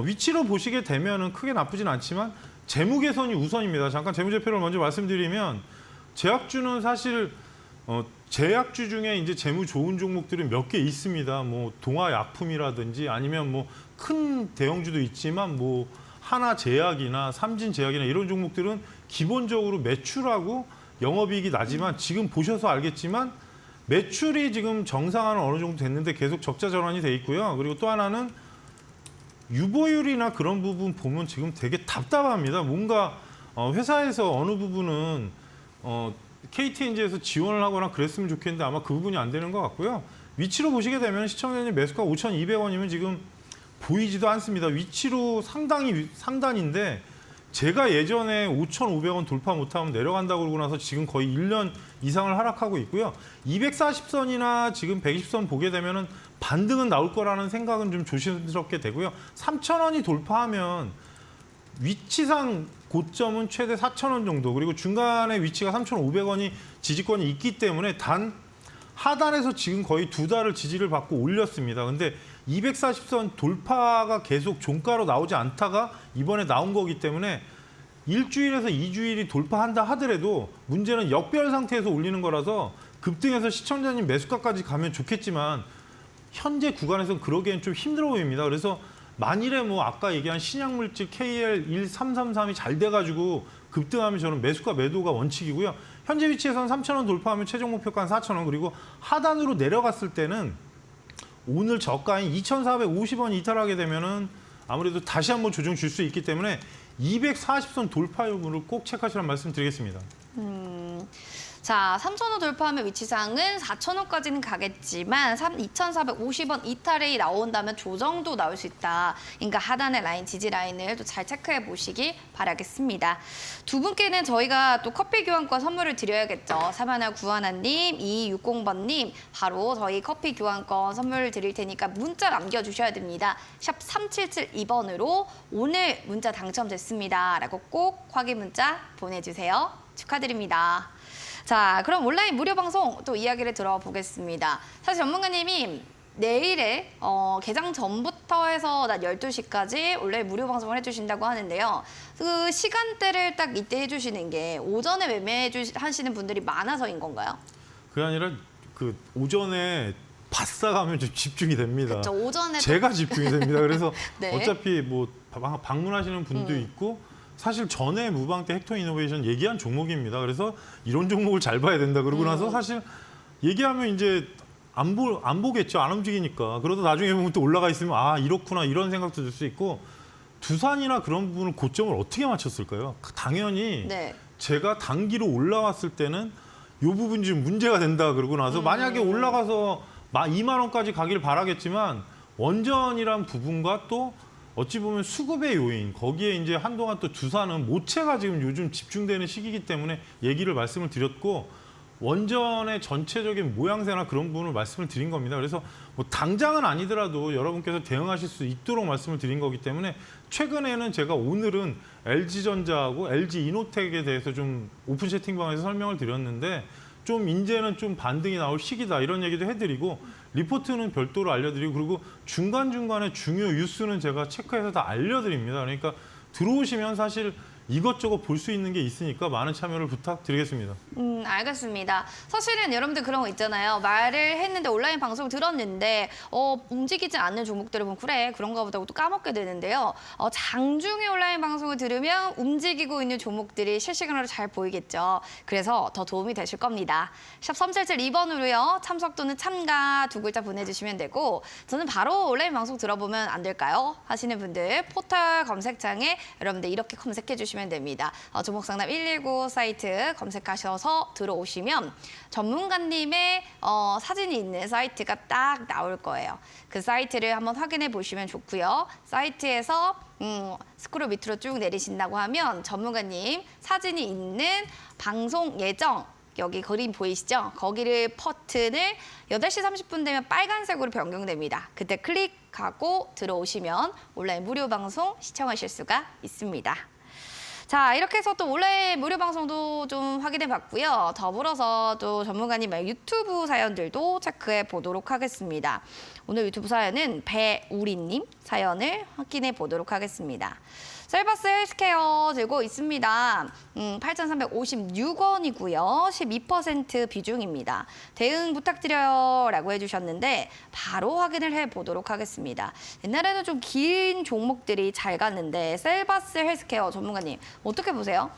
위치로 보시게 되면은 크게 나쁘진 않지만 재무 개선이 우선입니다. 잠깐 재무제표를 먼저 말씀드리면 제약주는 사실 제약주 중에 이제 재무 좋은 종목들이 몇 개 있습니다. 뭐 동아약품이라든지 아니면 뭐 큰 대형주도 있지만 뭐 하나제약이나 삼진제약이나 이런 종목들은 기본적으로 매출하고 영업이익이 나지만 지금 보셔서 알겠지만 매출이 지금 정상화는 어느 정도 됐는데 계속 적자 전환이 돼 있고요. 그리고 또 하나는 유보율이나 그런 부분 보면 지금 되게 답답합니다. 뭔가 회사에서 어느 부분은 KTNG에서 지원을 하거나 그랬으면 좋겠는데 아마 그 부분이 안 되는 것 같고요. 위치로 보시게 되면 시청자님 매수가 5,200원이면 지금 보이지도 않습니다. 위치로 상당히 상단인데 제가 예전에 5,500원 돌파 못하면 내려간다고 그러고 나서 지금 거의 1년 이상을 하락하고 있고요. 240선이나 지금 120선 보게 되면은 반등은 나올 거라는 생각은 좀 조심스럽게 되고요. 3,000원이 돌파하면 위치상 고점은 최대 4,000원 정도, 그리고 중간에 위치가 3,500원이 지지권이 있기 때문에 단 하단에서 지금 거의 2달을 지지를 받고 올렸습니다. 근데 240선 돌파가 계속 종가로 나오지 않다가 이번에 나온 거기 때문에 일주일에서 2주일이 돌파한다 하더라도 문제는 역별 상태에서 올리는 거라서 급등해서 시청자님 매수가까지 가면 좋겠지만 현재 구간에서는 그러기엔 좀 힘들어 보입니다. 그래서 만일에 뭐 아까 얘기한 신약물질 KL1333이 잘 돼가지고 급등하면 저는 매수가 매도가 원칙이고요. 현재 위치에서는 3,000원 돌파하면 최종 목표가는 4,000원, 그리고 하단으로 내려갔을 때는 오늘 저가인 2,450원 이탈하게 되면은 아무래도 다시 한번 조정 줄 수 있기 때문에 240선 돌파 여부를 꼭 체크하시라는 말씀 드리겠습니다. 자, 3,000원 돌파하면 위치상은 4,000원까지는 가겠지만 2,450원 이탈이 나온다면 조정도 나올 수 있다. 그러니까 하단의 라인, 지지 라인을 또 잘 체크해 보시기 바라겠습니다. 두 분께는 저희가 또 커피 교환권 선물을 드려야겠죠. 사마나 구하나님, 2260번님 바로 저희 커피 교환권 선물 드릴 테니까 문자 남겨주셔야 됩니다. 샵 3772번으로 오늘 문자 당첨됐습니다. 라고 꼭 확인 문자 보내주세요. 축하드립니다. 자, 그럼 온라인 무료 방송 또 이야기를 들어보겠습니다. 사실 전문가님이 내일에 개장 전부터 해서 낮 12시까지 온라인 무료 방송을 해주신다고 하는데요. 그 시간대를 딱 이때 해주시는 게 오전에 매매하시는 분들이 많아서인 건가요? 그게 아니라 그 오전에 바싹하면 좀 집중이 됩니다. 그렇죠. 오전에 제가 집중이 됩니다. 그래서 네. 어차피 뭐 방문하시는 분도 있고 사실 전에 무방 때 헥토 이노베이션 얘기한 종목입니다. 그래서 이런 종목을 잘 봐야 된다 그러고 나서 사실 얘기하면 이제 안 보겠죠. 안 움직이니까. 그러다 나중에 보면 또 올라가 있으면 아 이렇구나 이런 생각도 들 수 있고, 두산이나 그런 부분을 고점을 어떻게 맞췄을까요? 당연히 네. 제가 단기로 올라왔을 때는 이 부분이 좀 문제가 된다 그러고 나서 만약에 올라가서 2만 원까지 가길 바라겠지만 원전이란 부분과 또 어찌 보면 수급의 요인, 거기에 이제 한동안 또 두산은 모체가 지금 요즘 집중되는 시기이기 때문에 얘기를 말씀을 드렸고, 원전의 전체적인 모양새나 그런 부분을 말씀을 드린 겁니다. 그래서 뭐 당장은 아니더라도 여러분께서 대응하실 수 있도록 말씀을 드린 거기 때문에 최근에는 제가 오늘은 LG전자하고 LG이노텍에 대해서 좀 오픈 채팅방에서 설명을 드렸는데 좀 이제는 좀 반등이 나올 시기다 이런 얘기도 해드리고, 리포트는 별도로 알려드리고, 그리고 중간중간에 중요 뉴스는 제가 체크해서 다 알려드립니다. 그러니까 들어오시면 사실 이것저것 볼 수 있는 게 있으니까 많은 참여를 부탁드리겠습니다. 알겠습니다. 사실은 여러분들 그런 거 있잖아요. 말을 했는데 온라인 방송을 들었는데 움직이지 않는 종목들을 보면 그래 그런가 보다 또 까먹게 되는데요. 장중에 온라인 방송을 들으면 움직이고 있는 종목들이 실시간으로 잘 보이겠죠. 그래서 더 도움이 되실 겁니다. 샵 3772번으로요. 참석 또는 참가 두 글자 보내주시면 되고, 저는 바로 온라인 방송 들어보면 안 될까요? 하시는 분들 포털 검색창에 여러분들 이렇게 검색해 주시면 됩니다. 종목상담 119 사이트 검색하셔서 들어오시면 전문가님의 사진이 있는 사이트가 딱 나올 거예요. 그 사이트를 한번 확인해 보시면 좋고요. 사이트에서 스크롤 밑으로 쭉 내리신다고 하면 전문가님 사진이 있는 방송 예정, 여기 그림 보이시죠? 거기를 버튼을 8시 30분 되면 빨간색으로 변경됩니다. 그때 클릭하고 들어오시면 온라인 무료 방송 시청하실 수가 있습니다. 자, 이렇게 해서 또 온라인 무료 방송도 좀 확인해 봤고요. 더불어서 또 전문가님의 유튜브 사연들도 체크해 보도록 하겠습니다. 오늘 유튜브 사연은 배우리님 사연을 확인해 보도록 하겠습니다. 셀바스 헬스케어 들고 있습니다. 8,356원이고요. 12% 비중입니다. 대응 부탁드려요 라고 해주셨는데 바로 확인을 해보도록 하겠습니다. 옛날에는 좀 긴 종목들이 잘 갔는데 셀바스 헬스케어 전문가님 어떻게 보세요?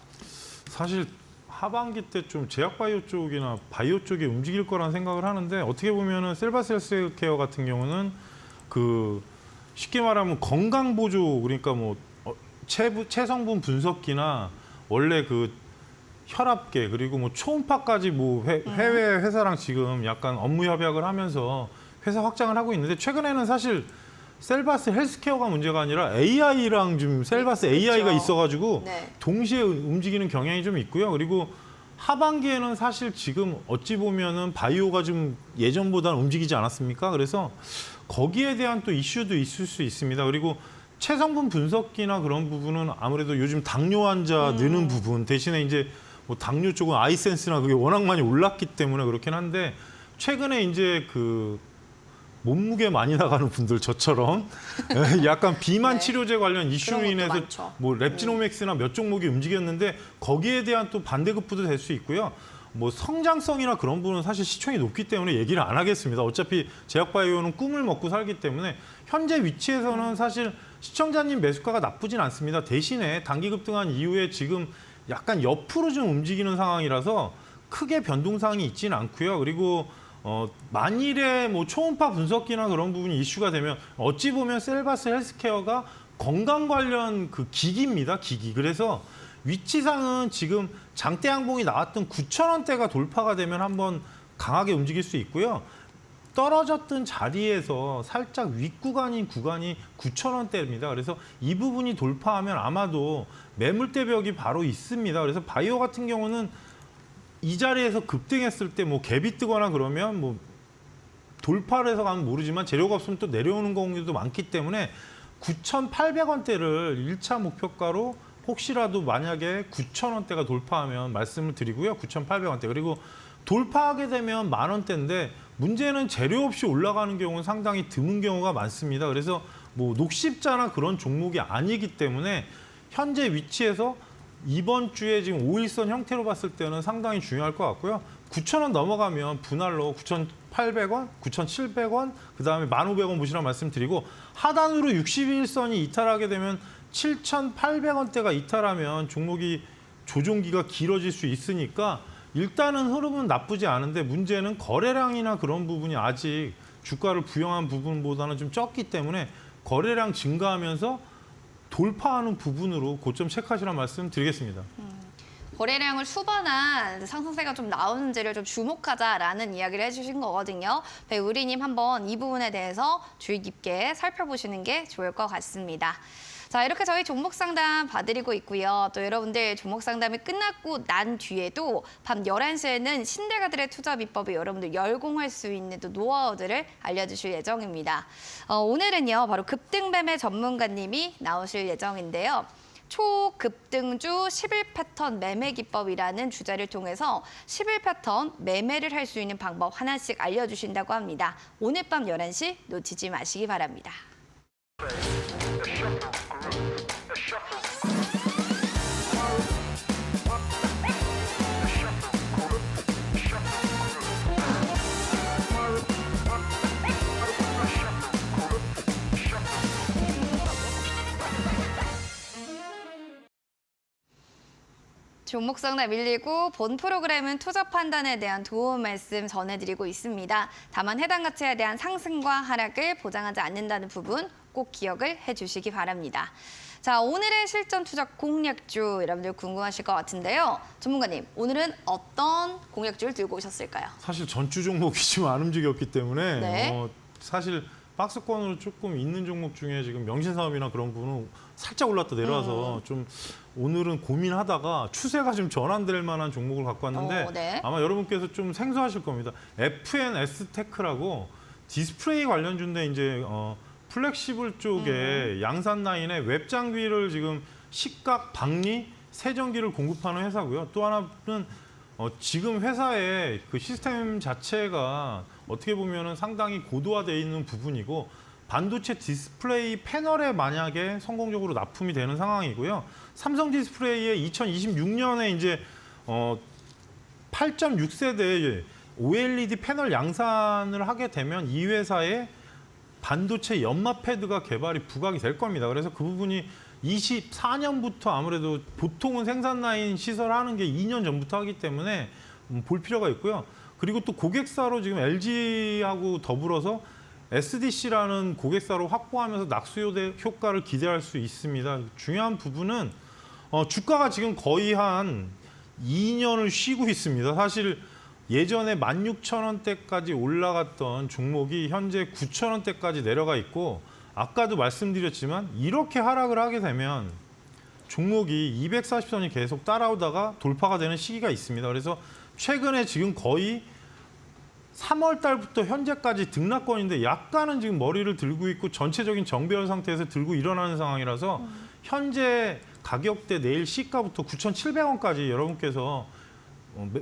사실 하반기 때 좀 제약바이오 쪽이나 바이오 쪽이 움직일 거라는 생각을 하는데, 어떻게 보면은 셀바스 헬스케어 같은 경우는 그 쉽게 말하면 건강 보조, 그러니까 뭐 체성분 분석기나 원래 그 혈압계 그리고 뭐 초음파까지 뭐 해외 회사랑 지금 약간 업무 협약을 하면서 회사 확장을 하고 있는데, 최근에는 사실 셀바스 헬스케어가 문제가 아니라 AI랑 좀 셀바스 AI가 그렇죠. 있어가지고 네. 동시에 움직이는 경향이 좀 있고요. 그리고 하반기에는 사실 지금 어찌 보면은 바이오가 좀 예전보다는 움직이지 않았습니까? 그래서 거기에 대한 또 이슈도 있을 수 있습니다. 그리고 체성분 분석기나 그런 부분은 아무래도 요즘 당뇨 환자 느는 부분 대신에 이제 뭐 당뇨 쪽은 아이센스나 그게 워낙 많이 올랐기 때문에 그렇긴 한데 최근에 이제 그 몸무게 많이 나가는 분들 저처럼 약간 비만 네. 치료제 관련 이슈로 그런 것도 인해서 많죠. 뭐 렙지노맥스나 몇 종목이 움직였는데 거기에 대한 또 반대급부도 될 수 있고요. 뭐 성장성이나 그런 부분은 사실 시총이 높기 때문에 얘기를 안 하겠습니다. 어차피 제약바이오는 꿈을 먹고 살기 때문에 현재 위치에서는 사실 시청자님 매수가가 나쁘진 않습니다. 대신에 단기 급등한 이후에 지금 약간 옆으로 좀 움직이는 상황이라서 크게 변동사항이 있지는 않고요. 그리고 만일에 뭐 초음파 분석기나 그런 부분이 이슈가 되면 어찌 보면 셀바스 헬스케어가 건강 관련 그 기기입니다. 기기. 그래서 위치상은 지금 장대 양봉이 나왔던 9,000원대가 돌파가 되면 한번 강하게 움직일 수 있고요. 떨어졌던 자리에서 살짝 윗구간인 구간이 9,000원대입니다. 그래서 이 부분이 돌파하면 아마도 매물대 벽이 바로 있습니다. 그래서 바이오 같은 경우는 이 자리에서 급등했을 때 뭐 갭이 뜨거나 그러면 뭐 돌파를 해서 가면 모르지만 재료가 없으면 또 내려오는 경우도 많기 때문에 9,800원대를 1차 목표가로 혹시라도 만약에 9,000원대가 돌파하면 말씀을 드리고요. 9,800원대. 그리고 돌파하게 되면 10,000원대인데 문제는 재료 없이 올라가는 경우는 상당히 드문 경우가 많습니다. 그래서 뭐 녹십자나 그런 종목이 아니기 때문에 현재 위치에서 이번 주에 지금 5일선 형태로 봤을 때는 상당히 중요할 것 같고요. 9,000원 넘어가면 분할로 9,800원, 9,700원, 그다음에 1,500원 보시라고 말씀드리고 하단으로 61선이 이탈하게 되면 7,800원대가 이탈하면 종목이 조종기가 길어질 수 있으니까 일단은 흐름은 나쁘지 않은데 문제는 거래량이나 그런 부분이 아직 주가를 부양한 부분보다는 좀 적기 때문에 거래량 증가하면서 돌파하는 부분으로 고점 체크하시라는 말씀 드리겠습니다. 거래량을 수반한 상승세가 좀 나오는지를 좀 주목하자라는 이야기를 해주신 거거든요. 배우리님 한번 이 부분에 대해서 주의 깊게 살펴보시는 게 좋을 것 같습니다. 자, 이렇게 저희 종목 상담 봐드리고 있고요. 또 여러분들 종목 상담이 끝났고 난 뒤에도 밤 11시에는 신대가들의 투자 비법을 여러분들 열공할 수 있는 또 노하우들을 알려주실 예정입니다. 오늘은요, 바로 급등매매 전문가님이 나오실 예정인데요. 초급등주 11패턴 매매 기법이라는 주제를 통해서 11패턴 매매를 할 수 있는 방법 하나씩 알려주신다고 합니다. 오늘 밤 11시 놓치지 마시기 바랍니다. 종목 상담 밀리고 본 프로그램은 투자 판단에 대한 도움 말씀 전해드리고 있습니다. 다만 해당 가치에 대한 상승과 하락을 보장하지 않는다는 부분 꼭 기억을 해주시기 바랍니다. 자, 오늘의 실전 투자 공략주 여러분들 궁금하실 것 같은데요. 전문가님, 오늘은 어떤 공략주를 들고 오셨을까요? 사실 전주 종목이 지금 안 움직였기 때문에 네. 사실 박스권으로 조금 있는 종목 중에 지금 명신사업이나 그런 부분은 살짝 올랐다 내려와서 좀 오늘은 고민하다가 추세가 좀 전환될 만한 종목을 갖고 왔는데 네. 아마 여러분께서 좀 생소하실 겁니다. FNS테크라고 디스플레이 관련주인데 이제 플렉시블 쪽에 양산 라인에 웹 장비를 지금 시각, 박리, 세정기를 공급하는 회사고요. 또 하나는 지금 회사의 그 시스템 자체가 어떻게 보면은 상당히 고도화되어 있는 부분이고 반도체 디스플레이 패널에 만약에 성공적으로 납품이 되는 상황이고요. 삼성 디스플레이의 2026년에 이제 8.6세대 OLED 패널 양산을 하게 되면 이 회사의 반도체 연마 패드가 개발이 부각이 될 겁니다. 그래서 그 부분이 24년부터 아무래도 보통은 생산 라인 시설하는 게 2년 전부터 하기 때문에 볼 필요가 있고요. 그리고 또 고객사로 지금 LG하고 더불어서 SDC라는 고객사로 확보하면서 낙수 효과를 기대할 수 있습니다. 중요한 부분은 주가가 지금 거의 한 2년을 쉬고 있습니다. 사실 예전에 16,000원대까지 올라갔던 종목이 현재 9,000원대까지 내려가 있고 아까도 말씀드렸지만 이렇게 하락을 하게 되면 종목이 240선이 계속 따라오다가 돌파가 되는 시기가 있습니다. 그래서 최근에 지금 거의 3월 달부터 현재까지 등락권인데 약간은 지금 머리를 들고 있고 전체적인 정배열 상태에서 들고 일어나는 상황이라서 현재 가격대 내일 시가부터 9,700원까지 여러분께서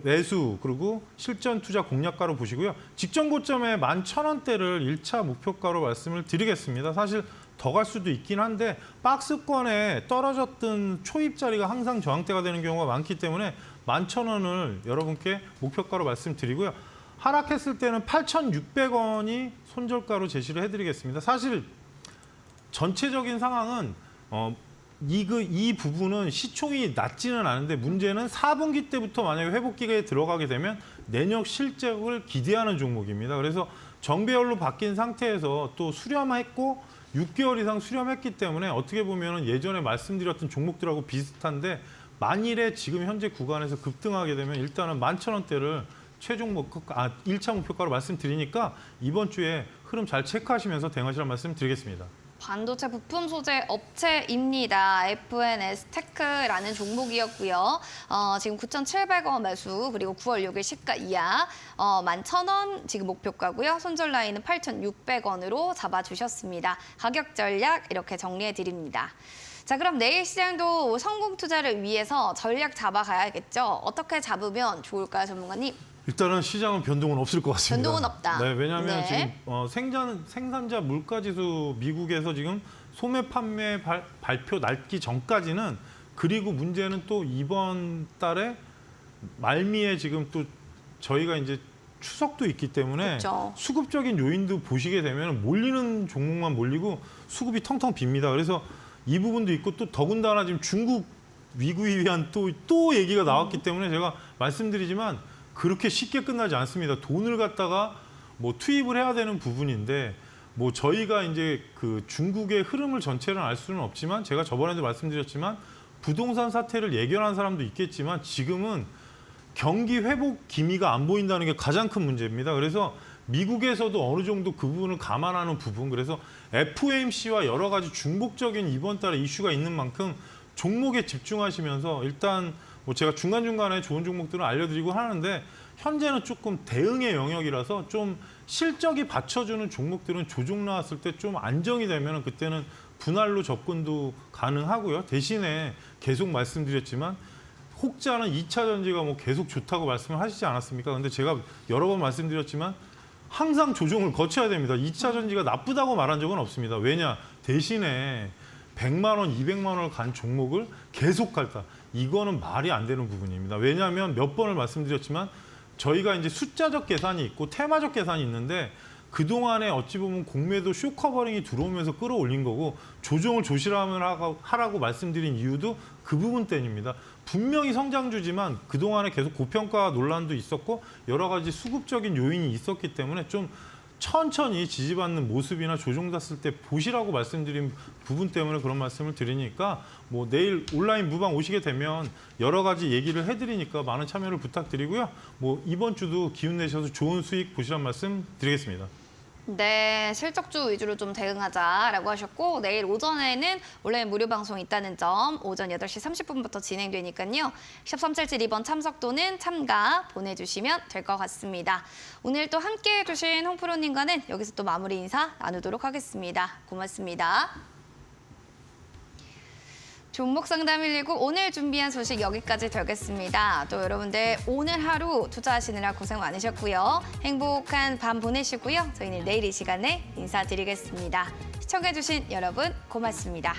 매수 그리고 실전 투자 공략가로 보시고요. 직전 고점에 11,000원대를 1차 목표가로 말씀을 드리겠습니다. 사실 더 갈 수도 있긴 한데 박스권에 떨어졌던 초입자리가 항상 저항대가 되는 경우가 많기 때문에 11,000원을 여러분께 목표가로 말씀드리고요. 하락했을 때는 8,600원이 손절가로 제시를 해드리겠습니다. 사실 전체적인 상황은 이 부분은 시총이 낮지는 않은데 문제는 4분기 때부터 만약에 회복 기간에 들어가게 되면 내년 실적을 기대하는 종목입니다. 그래서 정배열로 바뀐 상태에서 또 수렴했고 6개월 이상 수렴했기 때문에 어떻게 보면 예전에 말씀드렸던 종목들하고 비슷한데 만일에 지금 현재 구간에서 급등하게 되면 일단은 11,000원대를 최종 1차 목표가로 말씀드리니까 이번 주에 흐름 잘 체크하시면서 대응하시라는 말씀 드리겠습니다. 반도체 부품 소재 업체입니다. FNS 테크라는 종목이었고요. 지금 9,700원 매수 그리고 9월 6일 시가 이하 11,000원 지금 목표가고요. 손절 라인은 8,600원으로 잡아주셨습니다. 가격 전략 이렇게 정리해드립니다. 자, 그럼 내일 시장도 성공 투자를 위해서 전략 잡아가야겠죠. 어떻게 잡으면 좋을까요, 전문가님? 일단은 시장은 변동은 없을 것 같습니다. 변동은 없다. 네, 왜냐하면 네. 지금 생산자 물가지수 미국에서 지금 소매 판매 발표 날기 전까지는 그리고 문제는 또 이번 달에 말미에 지금 또 저희가 이제 추석도 있기 때문에 그렇죠. 수급적인 요인도 보시게 되면 몰리는 종목만 몰리고 수급이 텅텅 빕니다. 그래서 이 부분도 있고 또 더군다나 지금 중국 위구에 위한 또 얘기가 나왔기 때문에 제가 말씀드리지만 그렇게 쉽게 끝나지 않습니다. 돈을 갖다가 뭐 투입을 해야 되는 부분인데 뭐 저희가 이제 그 중국의 흐름을 전체를 알 수는 없지만 제가 저번에도 말씀드렸지만 부동산 사태를 예견한 사람도 있겠지만 지금은 경기 회복 기미가 안 보인다는 게 가장 큰 문제입니다. 그래서 미국에서도 어느 정도 그 부분을 감안하는 부분 그래서 FOMC와 여러 가지 중복적인 이번 달에 이슈가 있는 만큼 종목에 집중하시면서 일단 뭐 제가 중간중간에 좋은 종목들은 알려드리고 하는데 현재는 조금 대응의 영역이라서 좀 실적이 받쳐주는 종목들은 조정 나왔을 때 좀 안정이 되면 그때는 분할로 접근도 가능하고요. 대신에 계속 말씀드렸지만 혹자는 2차 전지가 뭐 계속 좋다고 말씀을 하시지 않았습니까? 근데 제가 여러 번 말씀드렸지만 항상 조정을 거쳐야 됩니다. 2차 전지가 나쁘다고 말한 적은 없습니다. 왜냐? 대신에 100만 원, 200만 원을 간 종목을 계속 갈까? 이거는 말이 안 되는 부분입니다. 왜냐하면 몇 번을 말씀드렸지만 저희가 이제 숫자적 계산이 있고 테마적 계산이 있는데 그동안에 어찌 보면 공매도 쇼커버링이 들어오면서 끌어올린 거고 조정을 조심하라고 하라고 말씀드린 이유도 그 부분 때문입니다. 분명히 성장주지만 그동안에 계속 고평가 논란도 있었고 여러 가지 수급적인 요인이 있었기 때문에 좀 천천히 지지받는 모습이나 조정됐을 때 보시라고 말씀드린 부분 때문에 그런 말씀을 드리니까 뭐 내일 온라인 무방 오시게 되면 여러 가지 얘기를 해드리니까 많은 참여를 부탁드리고요. 뭐 이번 주도 기운 내셔서 좋은 수익 보시란 말씀 드리겠습니다. 네, 실적주 위주로 좀 대응하자라고 하셨고 내일 오전에는 온라인 무료 방송이 있다는 점 오전 8시 30분부터 진행되니까요. 샵 3772번 참석 또는 참가 보내주시면 될 것 같습니다. 오늘 또 함께해 주신 홍프로님과는 여기서 또 마무리 인사 나누도록 하겠습니다. 고맙습니다. 종목 상담 119 오늘 준비한 소식 여기까지 되겠습니다. 또 여러분들 오늘 하루 투자하시느라 고생 많으셨고요. 행복한 밤 보내시고요. 저희는 내일 이 시간에 인사드리겠습니다. 시청해주신 여러분 고맙습니다.